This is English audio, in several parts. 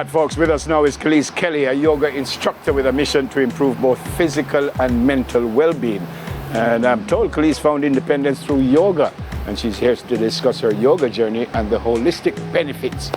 right, folks, with us now is Khalees Kelly, a yoga instructor with a mission to improve both physical and mental well-being. And I'm told Khalees found independence through yoga, and she's here to discuss her yoga journey and the holistic benefits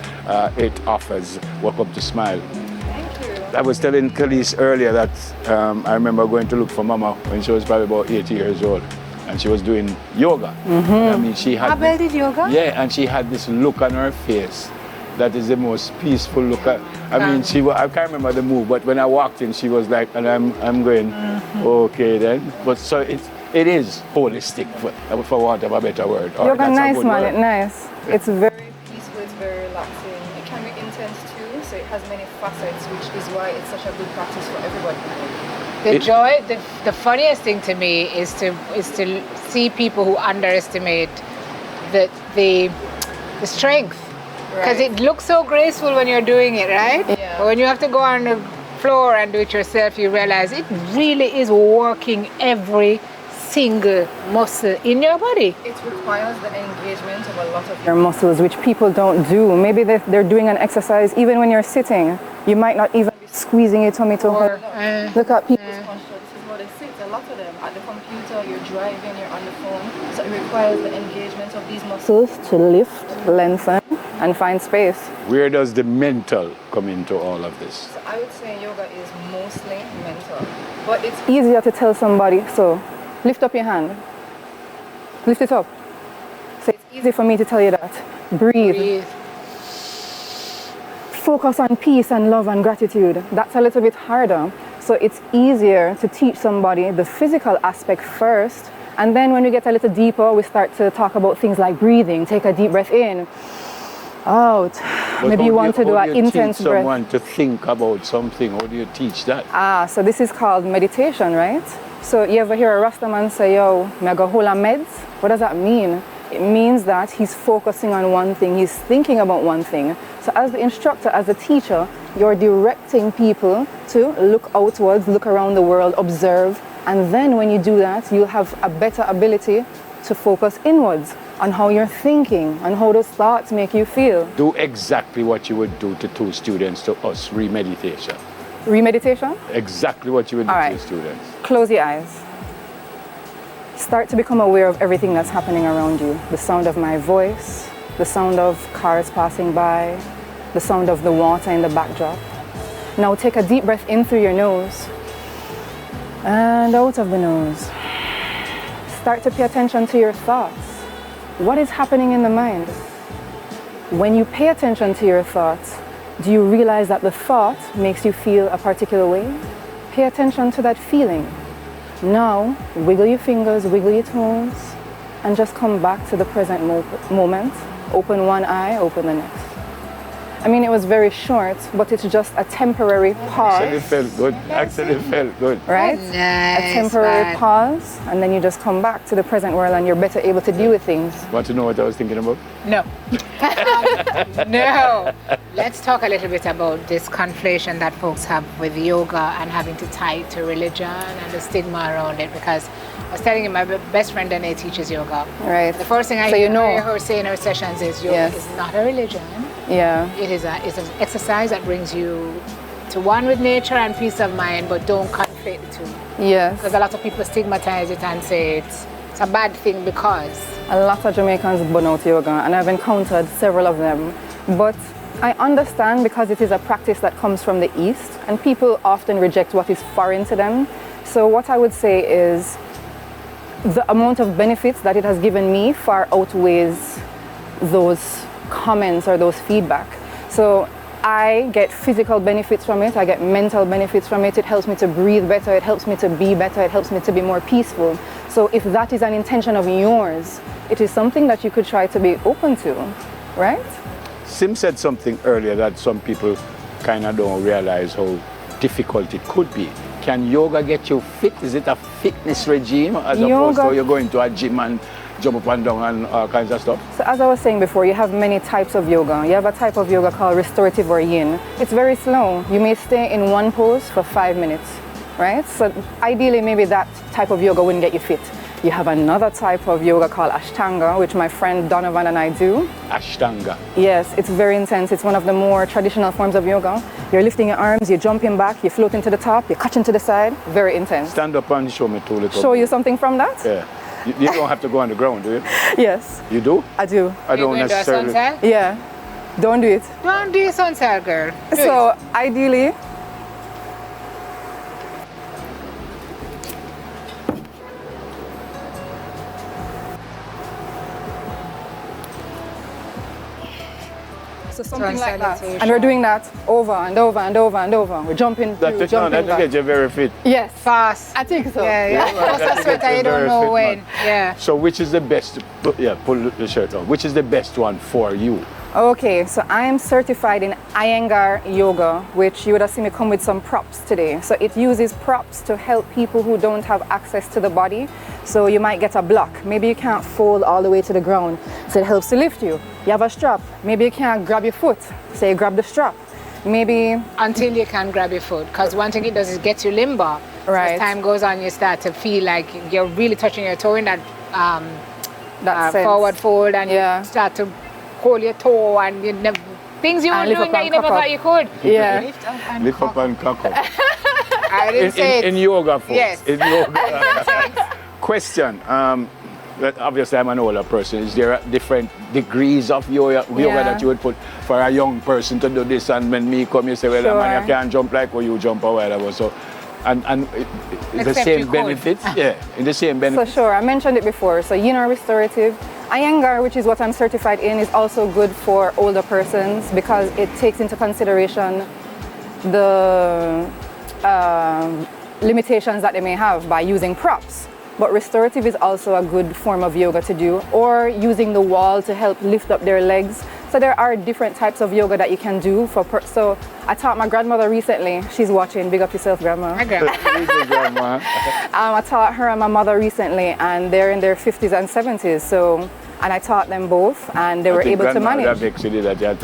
it offers. Welcome to Smile. Thank you. I was telling Khalees earlier that I remember going to look for Mama when she was probably about 80 years old, and she was doing yoga. I mean, she had Abel did yoga? Yeah, and she had this look on her face that is the most peaceful look. I mean, I can't remember the move, but when I walked in, she was like, and I'm going, okay then. But so it is holistic, for want of a better word. Yoga nice, man, it's nice. It's very Peaceful, it's very relaxing. It can be intense too, so it has many facets, which is why it's such a good practice for everybody. The funniest thing to me is to see people who underestimate the strength. Because it looks so graceful when you're doing it, right? Yeah. But when you have to go on the floor and do it yourself, you realize it really is working every single muscle in your body. It requires the engagement of a lot of your muscles, which people don't do. Maybe they're doing an exercise, even when you're sitting, you might not even be squeezing your tummy to hold. Look at people. This is what they sit, a lot of them. At the computer, you're driving, you're on the phone. So it requires the engagement of these muscles. To lift, lengthen, and find space. Where does the mental come into all of this? So I would say yoga is mostly mental, but it's Easier to tell somebody, so lift up your hand. Lift it up. So it's easy for me to tell you that. Breathe. Focus on peace and love and gratitude. That's a little bit harder. So it's easier to teach somebody the physical aspect first, and then when we get a little deeper, we start to talk about things like breathing. Take a deep breath in, out. But maybe you want to do an intense teach breath. someone to think about something? How do you teach that? So this is called meditation, right? So you ever hear a Rasta man say, yo, me go hold a meds? What does that mean? It means that he's focusing on one thing, he's thinking about one thing. So as the instructor, as a teacher, you're directing people to look outwards, look around the world, observe, and then when you do that, you'll have a better ability to focus inwards on how you're thinking, on how those thoughts make you feel. Do exactly what you would do to two students to us, remeditation. Remeditation? Exactly what you would do All to right. your students. Close your eyes. Start to become aware of everything that's happening around you. The sound of my voice, the sound of cars passing by, the sound of the water in the backdrop. Now take a deep breath in through your nose and out of the nose. Start to pay attention to your thoughts. What is happening in the mind? When you pay attention to your thoughts, do you realize that the thought makes you feel a particular way? Pay attention to that feeling. Now, wiggle your fingers, wiggle your toes, and just come back to the present moment. Open one eye, open the next. I mean, it was very short, but it's just a temporary pause. Actually felt good. Actually felt good. Right? Nice, A temporary man. pause, and then you just come back to the present world and you're better able to deal with things. Want to know what I was thinking about? No. No. Let's talk a little bit about this conflation that folks have with yoga and having to tie it to religion and the stigma around it, because I was telling you, my best friend Danae teaches yoga. Right. The first thing I So you know. hear her say in her sessions is yoga Yes. is not a religion. Yeah. It's an exercise that brings you to one with nature and peace of mind, but don't conflate the two. Yes. Because a lot of people stigmatize it and say it's a bad thing because. A lot of Jamaicans burn out yoga, and I've encountered several of them. But I understand, because it is a practice that comes from the East, and people often reject what is foreign to them. So what I would say is the amount of benefits that it has given me far outweighs those comments or those feedback. So I get physical benefits from it, I get mental benefits from it, it helps me to breathe better, it helps me to be better, it helps me to be more peaceful. So if that is an intention of yours, it is something that you could try to be open to, right? Sim said something earlier that some people kind of don't realize how difficult it could be. Can yoga get you fit? Is it a fitness regime as opposed to you're going to a gym and jump up and down and all kinds of stuff? So as I was saying before, you have many types of yoga. You have a type of yoga called restorative or yin. It's very slow. You may stay in one pose for 5 minutes, right? So ideally maybe that type of yoga wouldn't get you fit. You have another type of yoga called Ashtanga, which my friend Donovan and I do. Ashtanga. Yes, it's very intense. It's one of the more traditional forms of yoga. You're lifting your arms, you're jumping back, you're floating to the top, you're catching to the side. Very intense. Stand up and show me two little. Show you something from that? Yeah. You don't have to go on the ground, do you? Yes. You do? I do. I don't necessarily. Yeah. Don't do it. Don't do sunset, girl. Do So it. ideally, so something like that. salutation. And we're doing that over and over and over and over. We're jumping through, That jumping back. gets you very fit. Yes. Fast. I think so. Yeah, Yeah, yeah. that That's a sweater gets you don't very know fit, when. man. Yeah. So which is the best? Yeah, pull the shirt on. Which is the best one for you? Okay, so I am certified in Iyengar Yoga, which you would have seen me come with some props today. So it uses props to help people who don't have access to the body. So you might get a block. Maybe you can't fold all the way to the ground. So it helps to lift you. You have a strap. Maybe you can't grab your foot. So you grab the strap. Maybe Until you can grab your foot. Because one thing it does is get you limber. Right. As time goes on, you start to feel like you're really touching your toe in that that sense. forward fold, and Yeah. you start to hold your toe, and you never, things you were And lift doing up that and you never cock up. thought you could. Yeah. Lift up and Lift up and cock up. I didn't say it. In yoga, folks. Yes. In yoga. Question. That obviously I'm an older person. Is there different degrees of yoga Yeah. that you would put for a young person to do this? And when me come, you say, well, man, I Sure. can't jump like what you jump or whatever. So, and the Except you same could. benefits. Yeah, in the same So benefits. sure, I mentioned it before. So restorative. Iyengar, which is what I'm certified in, is also good for older persons because it takes into consideration the limitations that they may have by using props. But restorative is also a good form of yoga to do, or using the wall to help lift up their legs. So there are different types of yoga that you can do so I taught my grandmother recently. She's watching. Big up yourself, grandma. I grab it. Easy, grandma. I taught her and my mother recently, and they're in their 50s and 70s. So, and I taught them both, and they were able to manage.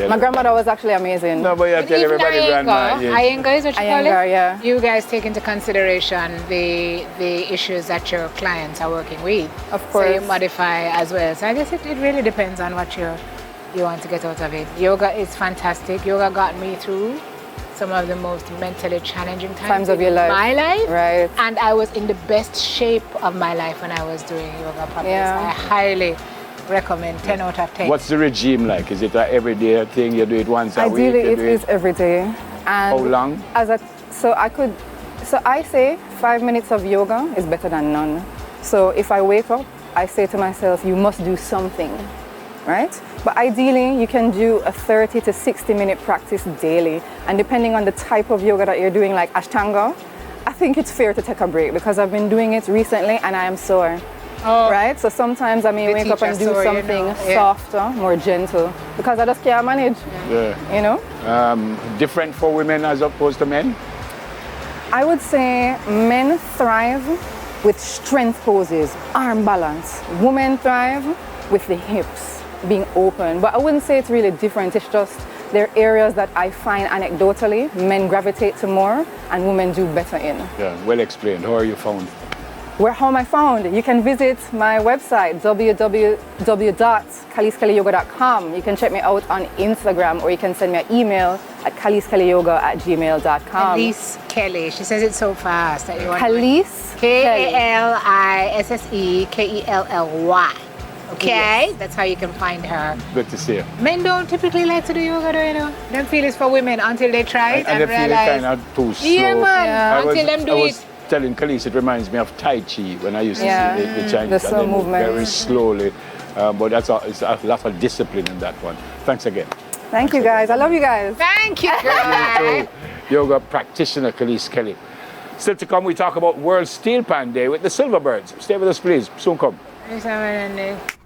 My grandmother was actually amazing. No, but you tell Even everybody grandma. Yes. Iyengar is what you call Iyengar, it? yeah. You guys take into consideration the issues that your clients are working with. Of So you course. modify as well. So I guess it really depends on what you want to get out of it. Yoga is fantastic. Yoga got me through some of the most mentally challenging times Of your in life. my life. Right. And I was in the best shape of my life when I was doing yoga practice. Yeah. I highly recommend 10 out of 10. What's the regime like? Is it an everyday thing? You do it once a week? Ideally, You it do is every day. And How long? So I say 5 minutes of yoga is better than none. So if I wake up, I say to myself, you must do something, right? But ideally, you can do a 30 to 60 minute practice daily. And depending on the type of yoga that you're doing, like Ashtanga, I think it's fair to take a break because I've been doing it recently and I am sore. Oh. Right? So sometimes I may The wake up and teacher do sore, you something know, yeah. softer, more gentle, because I just can't manage, Yeah. you know? Different for women as opposed to men? I would say men thrive with strength poses, arm balance. Women thrive with the hips being open. But I wouldn't say it's really different. It's just there are areas that I find anecdotally men gravitate to more and women do better in. Yeah, well explained. How are you found? Where home I found. You can visit my website, www.kaliskaliyoga.com. You can check me out on Instagram, or you can send me an email at kaliskaliyoga@gmail.com. Kalise Kelly. She says it so fast that you want Kalise Kelly. Kalisskelly. Okay, that's how you can find her. Good to see you. Men don't typically like to do yoga, though, you know. Don't feel it's for women until they try it And and they feel realize. kind of too slow. Yeah, man. Yeah. Until them do I it. was telling Kalise, it reminds me of Tai Chi when I used to Yeah. see the Chinese. The slow and they move movement. very slowly. But it's a lot of discipline in that one. Thanks again. Thank you guys. I love you guys. Thank you, girl. So, yoga practitioner Kalise Kelly. Still to come, we talk about World Steel Pan Day with the Silverbirds. Stay with us, please. Soon come. Yes, I'm